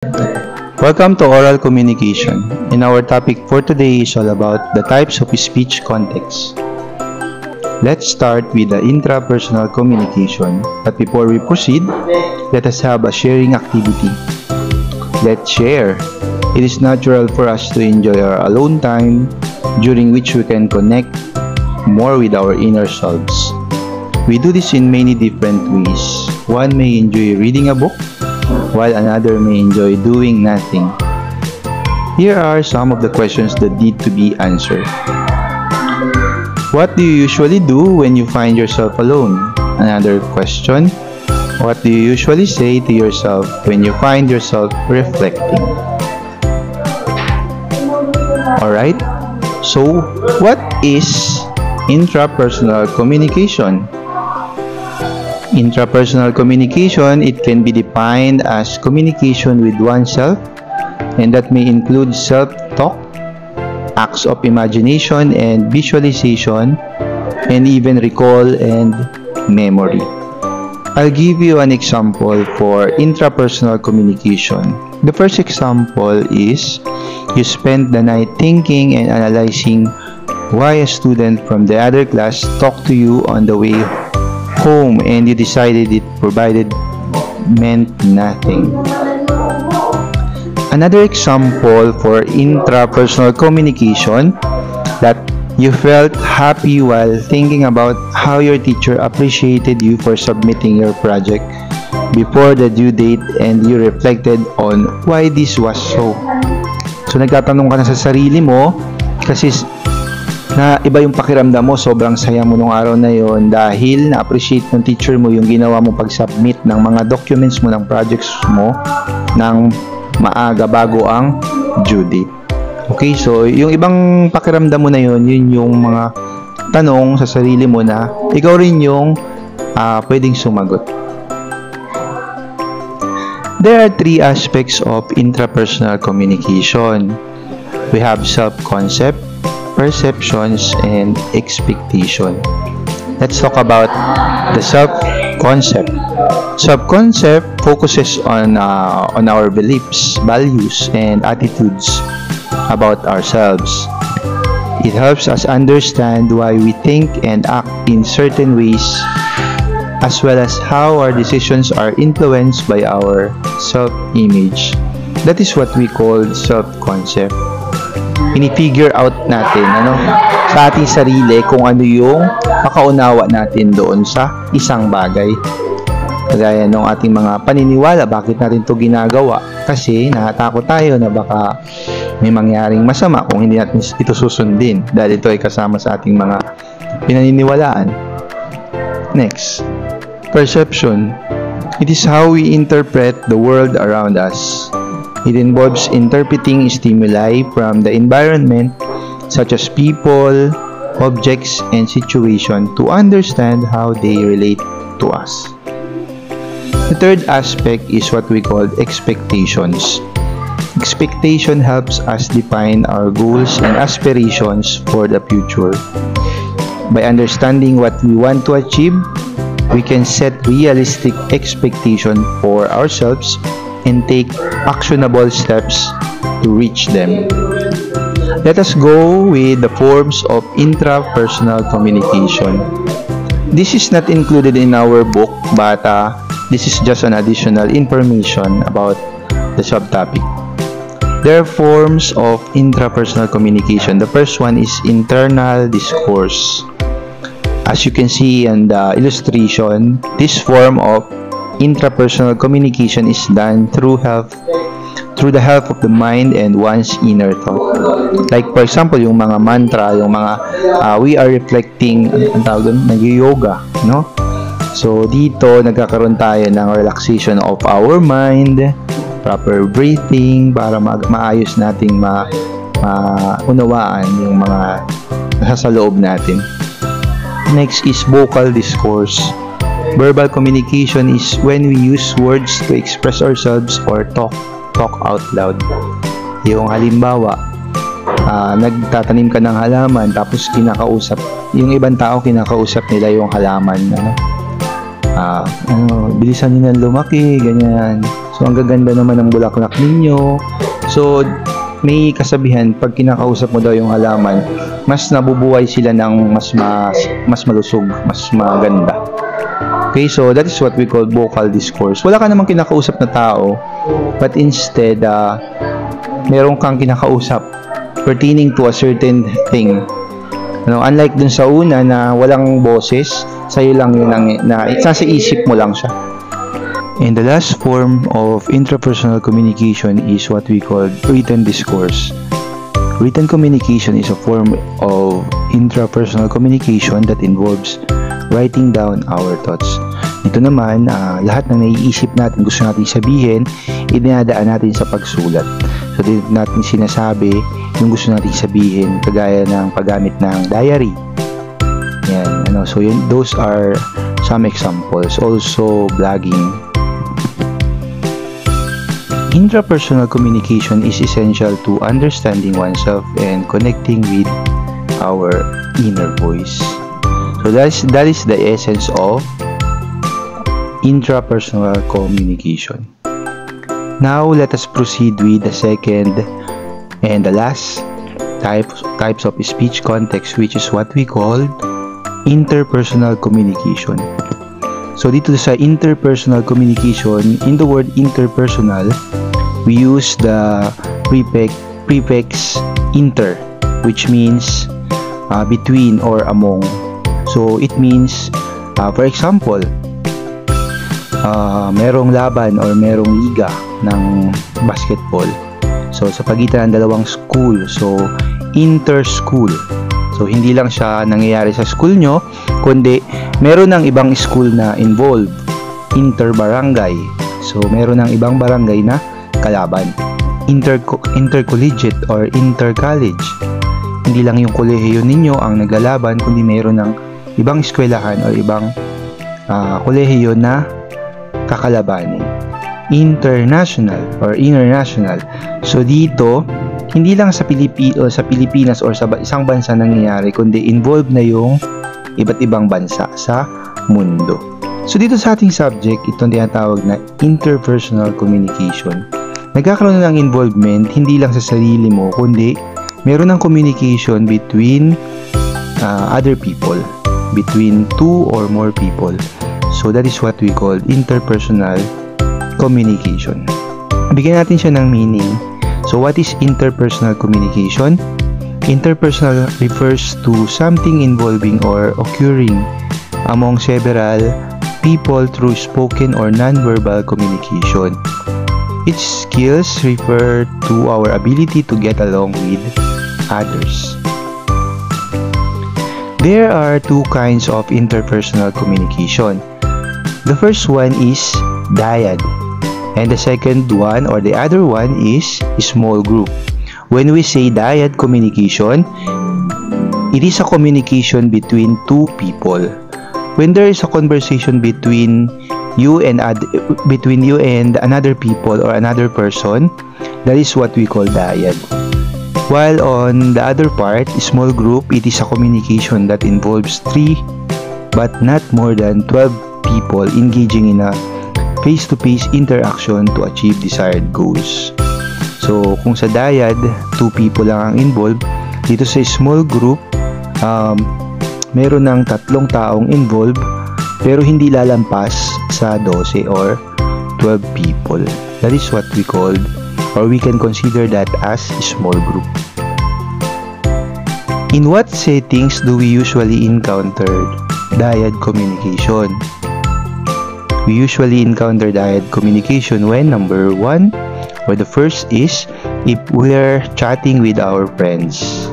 Welcome to Oral Communication, and our topic for today is all about the types of speech context. Let's start with the intrapersonal communication, but before we proceed, let us have a sharing activity. Let's share. It is natural for us to enjoy our alone time, during which we can connect more with our inner selves. We do this in many different ways. One may enjoy reading a book, while another may enjoy doing nothing. Here are some of the questions that need to be answered. What do you usually do when you find yourself alone? Another question. What do you usually say to yourself when you find yourself reflecting? Alright, so what is intrapersonal communication? Intrapersonal communication, it can be defined as communication with oneself, and that may include self-talk, acts of imagination and visualization, and even recall and memory. I'll give you an example for intrapersonal communication. The first example is you spend the night thinking and analyzing why a student from the other class talked to you on the way home, and you decided it meant nothing. Another example for intrapersonal communication, that you felt happy while thinking about how your teacher appreciated you for submitting your project before the due date, and you reflected on why this was so. So nagtatanong ka na sa sarili mo kasi na iba yung pakiramdam mo, sobrang saya mo nung araw na yon dahil na-appreciate ng teacher mo yung ginawa mo pag-submit ng mga documents mo ng projects mo ng maaga bago ang due date. Okay, so yung ibang pakiramdam mo na yun yung mga tanong sa sarili mo na ikaw rin yung pwedeng sumagot. There are three aspects of intrapersonal communication. We have self-concept, perceptions, and expectation. Let's talk about the self-concept. Self-concept focuses on our beliefs, values, and attitudes about ourselves. It helps us understand why we think and act in certain ways, as well as how our decisions are influenced by our self-image. That is what we call self-concept. Ini-figure out natin sa ating sarili kung ano yung makaunawa natin doon sa isang bagay. Kagaya ng ating mga paniniwala, bakit natin to ginagawa? Kasi natatakot tayo na baka may mangyaring masama kung hindi natin ito susundin, dahil ito ay kasama sa ating mga pinaniniwalaan. Next, perception. It is how we interpret the world around us. It involves interpreting stimuli from the environment, such as people, objects, and situations, to understand how they relate to us. The third aspect is what we call expectations. Expectation helps us define our goals and aspirations for the future. By understanding what we want to achieve, we can set realistic expectations for ourselves and take actionable steps to reach them. Let us go with the forms of intrapersonal communication. This is not included in our book, but this is just an additional information about the subtopic. There are forms of intrapersonal communication. The first one is internal discourse. As you can see in the illustration, this form of intrapersonal communication is done through the help of the mind and one's inner thought. Like for example, yung mga mantra, yung mga we are reflecting, ang tawag doon, nag-yoga, no? So dito nagkakaroon tayo ng relaxation of our mind, proper breathing para maayos nating maunawaan yung mga nasa loob natin. Next is vocal discourse. Verbal communication is when we use words to express ourselves or talk out loud. Yung halimbawa, nagtatanim ka ng halaman tapos kinakausap, yung ibang tao kinakausap nila yung halaman, bilisan niyo na lumaki, ganyan. So, ang gaganda naman ng bulaklak ninyo. So, may kasabihan, pag kinakausap mo daw yung halaman, mas nabubuhay sila ng mas malusog, mas maganda. Okay, so that is what we call vocal discourse. Wala ka namang kinakausap na tao, but instead, meron kang kinakausap pertaining to a certain thing. Unlike dun sa una na walang boses, sa'yo lang yun na nasa isip mo lang siya. And the last form of intrapersonal communication is what we call written discourse. Written communication is a form of intrapersonal communication that involves writing down our thoughts. Ito naman, lahat ng naiisip natin, gusto natin sabihin, idinadaan natin sa pagsulat. So, dito natin sinasabi yung gusto natin sabihin, kagaya ng paggamit ng diary. Yan, so those are some examples. Also, blogging. Intrapersonal communication is essential to understanding oneself and connecting with our inner voice. So that is the essence of intrapersonal communication. Now let us proceed with the second and the last types of speech context, which is what we call interpersonal communication. So dito sa interpersonal communication, in the word interpersonal, we use the prefix inter, which means between or among. So it means, for example, merong laban or merong liga ng basketball. So sa pagitan ng dalawang school, so inter-school. So hindi lang siya nangyayari sa school nyo, kundi meron ng ibang school na involved, inter-barangay. So meron ng ibang barangay na kalaban, intercollegiate or inter-college. Hindi lang yung kolehiyo ninyo ang naglalaban, kundi meron ng ibang eskwelahan o ibang kolehiyo na kakalabanin. International or international. So dito, hindi lang sa Pilipinas or sa isang bansa nangyayari, kundi involved na yung iba't ibang bansa sa mundo. So dito sa ating subject, itong tinatawag na interpersonal communication. Nagkakaroon ng involvement hindi lang sa sarili mo, kundi meron ng communication between other people, between two or more people. So that is what we call interpersonal communication. Bigyan natin siya ng meaning. So what is interpersonal communication? Interpersonal refers to something involving or occurring among several people through spoken or non-verbal communication. Its skills refer to our ability to get along with others. There are two kinds of interpersonal communication. The first one is dyad, and the second one or the other one is small group. When we say dyad communication, it is a communication between two people. When there is a conversation between you and another people or another person, that is what we call dyad. While on the other part, small group, it is a communication that involves 3 but not more than 12 people engaging in a face-to-face interaction to achieve desired goals. So, kung sa dyad, 2 people lang ang involved. Dito sa small group, meron ng 3 taong involved pero hindi lalampas sa 12 or 12 people. That is what we call, or we can consider that as small group. In what settings do we usually encounter dyad communication? We usually encounter dyad communication when number 1, or the first is if we're chatting with our friends,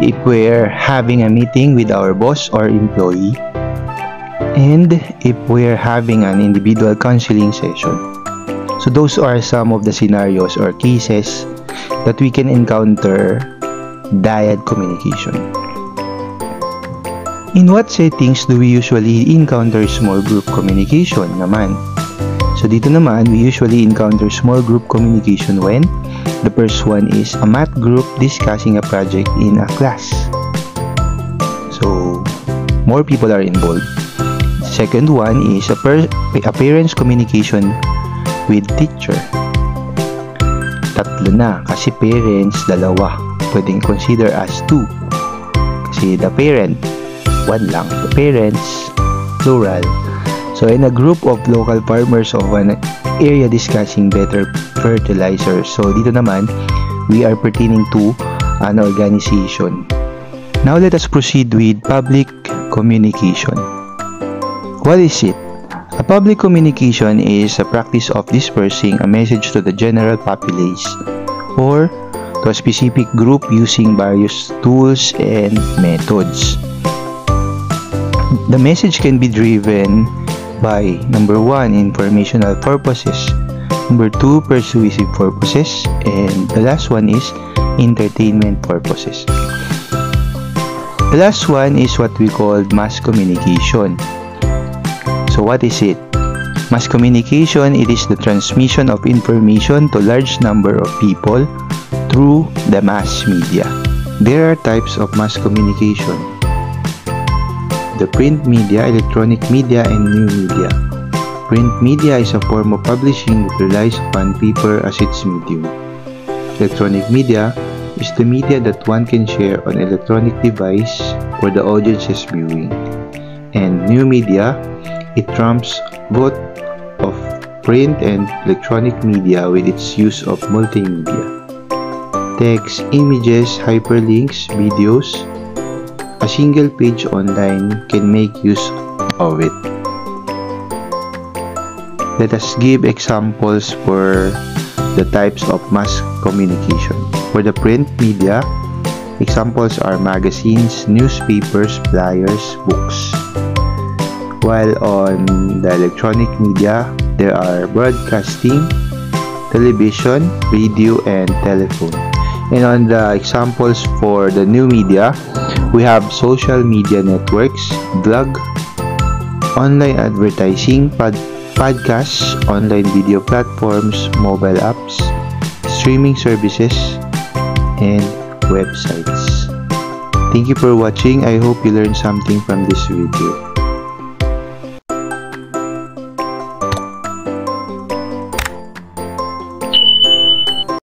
if we're having a meeting with our boss or employee, and if we're having an individual counseling session. So those are some of the scenarios or cases that we can encounter dyad communication. In what settings do we usually encounter small group communication naman? So dito naman, we usually encounter small group communication when the first one is a math group discussing a project in a class. So more people are involved. Second one is a parents communication with teacher. Tatlo na kasi parents, dalawa. Pwedeng consider as 2. Kasi the parent, 1 lang. The parents, plural. So in a group of local farmers of an area discussing better fertilizer. So dito naman, we are pertaining to an organization. Now let us proceed with public communication. What is it? A public communication is a practice of dispersing a message to the general populace or to a specific group using various tools and methods. The message can be driven by number 1, informational purposes, number 2, persuasive purposes, and the last one is entertainment purposes. The last one is what we call mass communication. So what is it? Mass communication, it is the transmission of information to large number of people through the mass media. There are types of mass communication: the print media, electronic media, and new media. Print media is a form of publishing that relies upon paper as its medium. Electronic media is the media that one can share on electronic device for the audience's viewing. And new media, it trumps both of print and electronic media with its use of multimedia. Text, images, hyperlinks, videos. A single page online can make use of it. Let us give examples for the types of mass communication. For the print media, examples are magazines, newspapers, flyers, books. While on the electronic media, there are broadcasting, television, radio, and telephone. And on the examples for the new media, we have social media networks, blog, online advertising, podcasts, online video platforms, mobile apps, streaming services, and websites. Thank you for watching. I hope you learned something from this video.